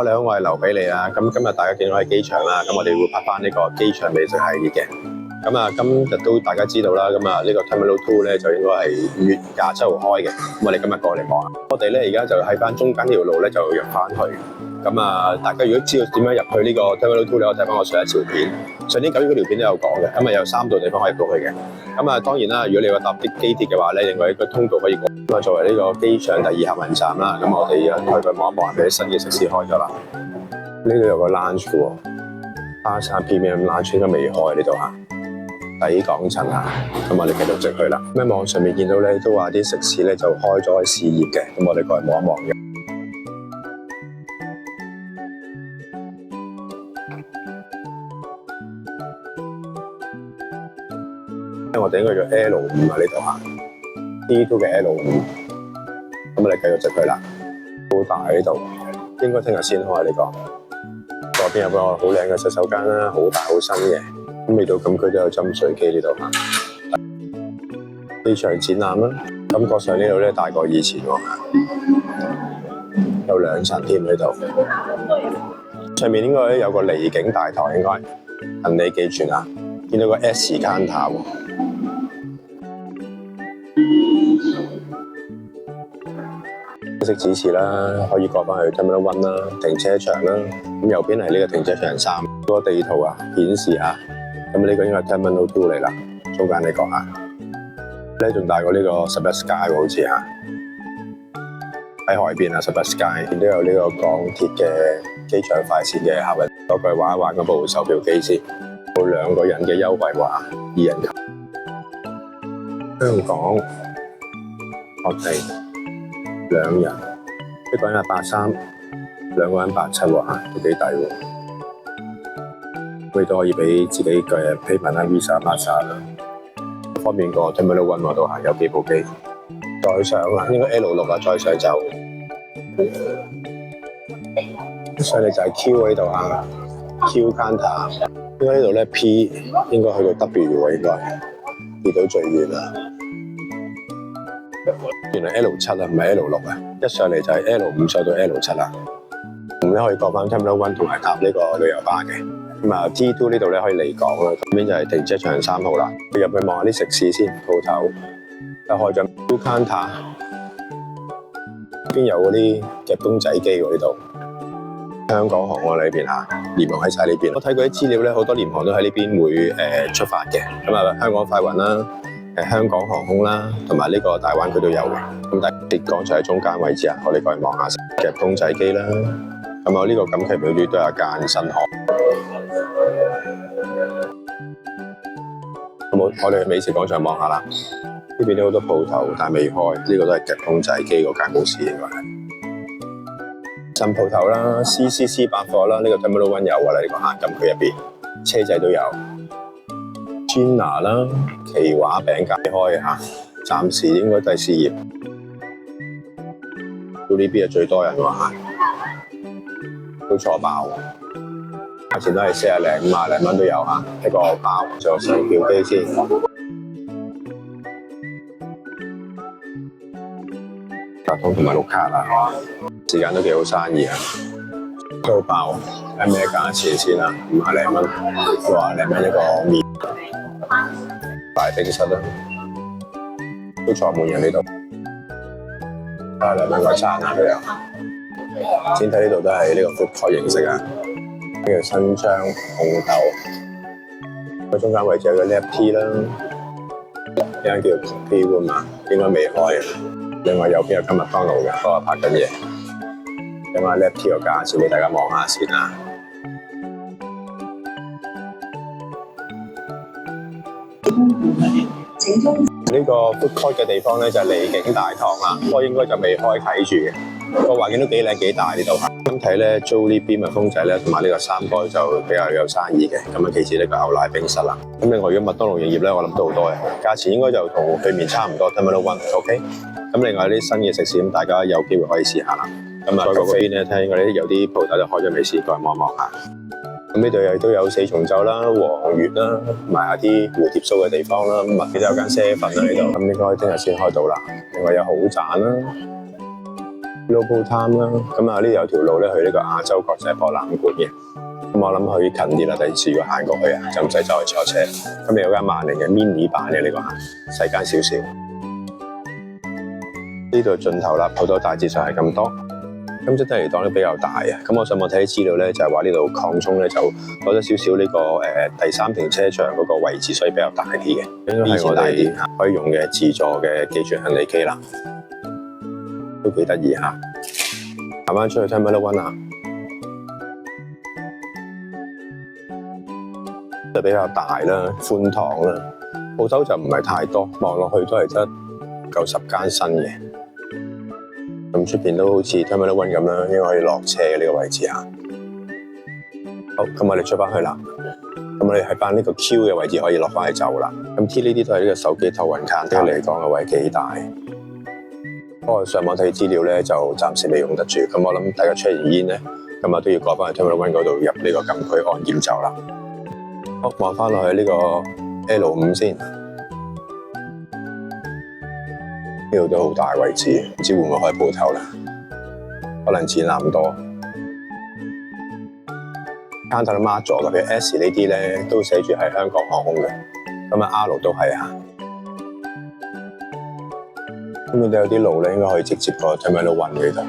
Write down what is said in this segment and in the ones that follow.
，你好，我係劉俾你啦。咁今日大家見到喺機場啦，咁我哋會拍翻呢個機場美食系列嘅。咁啊，今日都大家知道啦，咁啊呢個 Terminal 2咧就應該係5月27號開嘅。咁我哋今日過嚟望下，我哋咧而家就喺翻中間呢條路咧就入翻去。咁啊，大家如果知道點樣入去呢個 Terminal 2咧，我睇翻我上一條片，上年9月嗰條片都有講嘅。咁啊有3度地方可以入到去嘅。咁啊當然啦，如果你話搭啲機鐵嘅話咧，另外一個通道可以過。咁啊作為呢個機場第2客運站啦，咁我哋去望一望，俾啲新嘅食肆開咗啦。呢度有個 lounge 嘅喎，巴沙 Premium Lounge 應該未開呢度嚇。抵港層啊，咁我哋繼續直去啦。咁喺網上面見到咧，都話啲食肆咧就開咗去試業嘅，咁我哋過嚟望一望嘅。我哋應該做 L5啊呢度嚇 ，D2 嘅 L5，咁我哋繼續直去啦。好大呢度，應該聽日先開呢個。嗰邊有個好靚嘅洗手間啦，好大好新嘅。咁未到禁區都有斟水機呢度，機場展覽啦，感覺上呢度咧大過以前喎，有2層添呢度，上面應該有個離境大堂，應該行李寄存啊，見到個 S 間塔喎，識指示啦，可以過翻去 Terminal 1啦，停車場啦，咁右邊係呢個停車場3，個地圖啊顯示下。咁呢個應該係 Terminal 2嚟啦，中間呢個嚇，呢仲大過呢個11 Sky 喎，好似嚇，喺海邊啊11 Sky，見到有呢個港鐵嘅機場快線嘅客運，我過去玩一玩嗰部售票機先，有2個人嘅優惠話2人級，香港我哋2人，一個人係83，兩個人87喎嚇，都幾抵喎。佢都可以俾自己嘅 payment 啦 Visa、Master 啦，方便過 Terminal 1都係有幾部機。再上啦，應該 L6啊，再上就上嚟就係 Q 呢度啊 ，Q counter。應該呢度咧 P 應該去到 W 喎，應該跌到最遠啦。原來 L7啊，唔係 L6啊，一上嚟就係 L5上到 L7啦。咁咧可以過翻 Terminal 1同埋搭呢個旅遊巴嘅。咁啊 T2 呢度咧可以離港啦，咁邊就係停車場3號啦。入去望下啲食肆先，鋪頭又開咗 Q counter， 邊有嗰啲夾公仔機喎呢度。香港航空喺呢邊嚇，廉航喺晒呢邊。我睇過啲資料咧，好多廉航都喺呢邊會出發嘅。咁啊香港快運啦，香港航空啦，同埋呢個大灣區都有嘅。咁但係鐵港就喺中間位置啊，我哋過去望下夾公仔機啦。咁啊呢個錦旗廟宇都有間新航。我哋去美食廣場望下啦，呢邊都好多鋪頭，但係未開。呢個都係夾公仔機嗰間公司應該係新鋪頭啦 ，CCC 百貨啦，呢個 Terminal 1有㗎啦，呢個行禁區入邊，車仔都有。Gina 啦，奇華餅解開嚇，暫時應該都係試業。到呢邊係最多人喎嚇，都坐爆。價錢都係40零50零蚊都有嚇，一個包，仲有售票機先。八通同埋碌卡啦，時間都幾好生意啊，都爆。睇咩價錢先啊？50零蚊，60零蚊一個麵。大冰室啦，都坐滿人呢度。2蚊個餐啊都有。先睇呢度都係呢個 food court 形式啊。呢個新張紅豆，中間位置有個 lap tea 啦，呢間叫 Coffee Room 啊，應該未開。另外右邊有間麥當勞嘅，不過拍緊嘢。咁啊 lap tea 個價錢俾大家望下先啊。呢個 food court 嘅地方咧就係離境大堂啦，不過應該就未開啓住嘅。個環境都幾靚幾大呢度嚇。咁睇咧租呢邊蜜蜂仔咧，同埋呢個3個就比較有生意嘅。咁啊，其次呢個牛奶冰室啦。咁另外如果麥當勞營業咧，我諗都好多嘅，價錢應該就同對面差唔多 Terminal 1，OK。咁另外啲新嘅食肆，咁大家有機會可以試下啦。咁啊，嗰邊咧聽嗰啲有啲鋪頭就開咗未試過，望一望下。咁呢度亦都有4重奏啦、黃月啦，同埋有啲蝴蝶酥嘅地方啦。咁啊，亦都有間7-11啦呢度。咁應該聽日先開到啦。另外有好賺啦。Global Time 啦，咁啊呢度有條路咧去呢個亞洲國際博覽館嘅，咁我諗去近啲啦，第二次要行過去啊，就唔使再坐車。咁有間萬寧嘅 mini 版嘅呢個細間少少。呢度盡頭啦，好多大致上係咁多。咁即係嚟講都比較大啊！咁我上網睇啲資料咧，就係話呢度擴充咧就多咗少少呢個第三停車場嗰個位置，所以比較大啲嘅。應該係我哋可以用嘅自助嘅寄存行李機啦，都幾得意嚇。行翻出去 Terminal 1啊，就比較大啦，寬敞啦，鋪頭就唔係太多，望落去都係得夠10間新嘅。咁出邊都好似 Terminal 1咁啦，應該可以落車嘅呢個位置啊。好，咁我哋出翻去啦。咁我哋喺翻呢個 Q 嘅位置可以落翻去走啦。咁 T 呢啲都係呢個手機頭運卡，對嚟講個位幾大。不過上網睇資料咧，就暫時未用得住。咁我諗大家出完煙咧，咁啊都要過翻去 Terminal 1嗰度入呢個禁區安檢走啦。好，望翻落去呢個 L5先。呢度都好大位置，唔知會唔會開鋪頭啦？可能展覽多。間頭都 mark 咗嘅，譬如 S 呢啲咧都寫住係香港航空嘅，咁啊 R 都係啊。咁呢度有啲路咧，應該可以直接過 Terminal 1嗰度，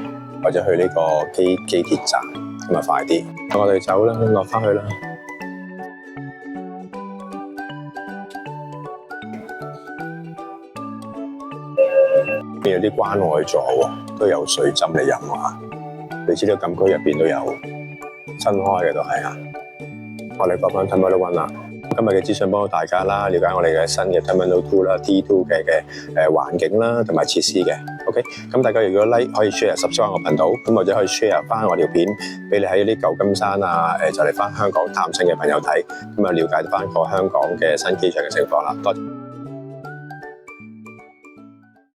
或者去呢個機鐵站，咁啊快啲。我哋走啦，落翻去啦。邊有啲關愛座喎，都有水斟嚟飲啊！你知道禁區入邊都有新開嘅都係啊！我哋講翻 Terminal 1啦，今日嘅資訊幫到大家啦，了解我哋嘅新嘅 Terminal 2啦、T2 嘅環境啦，同埋設施嘅。OK， 咁大家如果 like 可以 share、subscribe 我頻道，咁或者可以 share 翻我條片俾你喺啲舊金山啊，就嚟翻香港探親嘅朋友睇，咁啊了解翻個香港嘅新機場嘅情況啦。多謝。